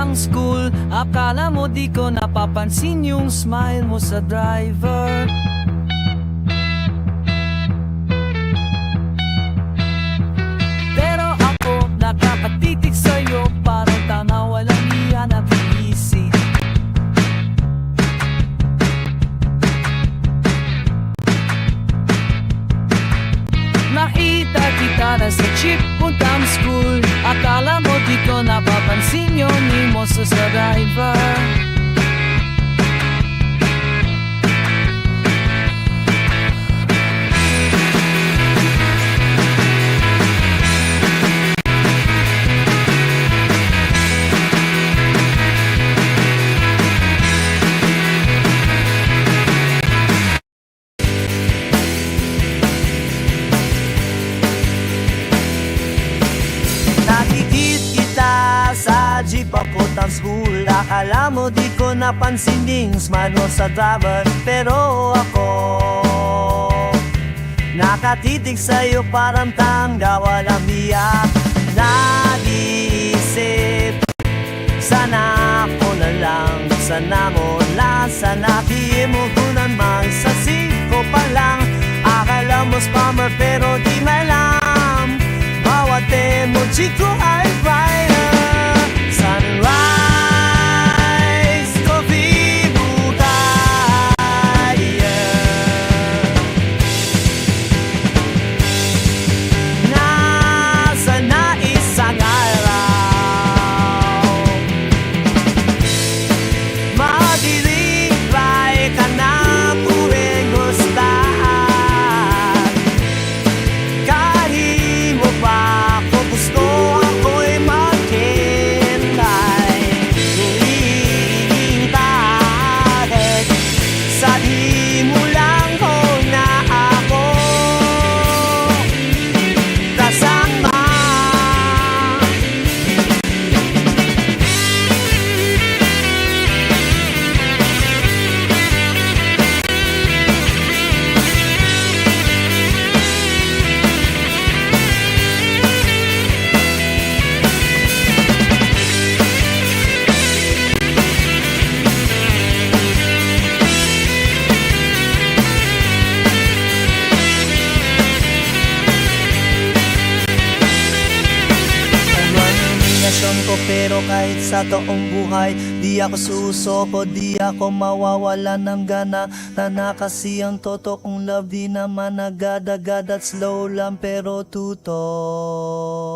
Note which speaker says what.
Speaker 1: papuntang school. Akala mo di ko napapansin yung smile mo sa driver. Pero ako nakakatitig sa'yo, parang tanga walang iya na binisip. Nakita kita na sa jeep puntang school. Akala mo di ko napapansin yung imoso sa driver.
Speaker 2: Sa jeep papuntang school. Akala mo di ko napansin ding smile mo sa driver. Pero ako nakatitig sa'yo parang tangga walang biyak. Nag-iisip, sana ako na lang, sana mo lang, sana di mo kunan man sa siko pa lang. Akala mo spammer pero di malam, bawat emoji ko ay fire. Sunrise, coffee buhay, nasa na isang araw, mag-i-reply ka na tuwing gustahan. Kahit mo ba ako gusto, ako'y maghintay. Hinihintay sa di mo lang ko na ako kasama. Ko, pero kahit sa toong buhay di ako susoko, di ako mawawala ng gana. Tana kasi ang totoong love di naman agad-agad at slow lang pero tutok.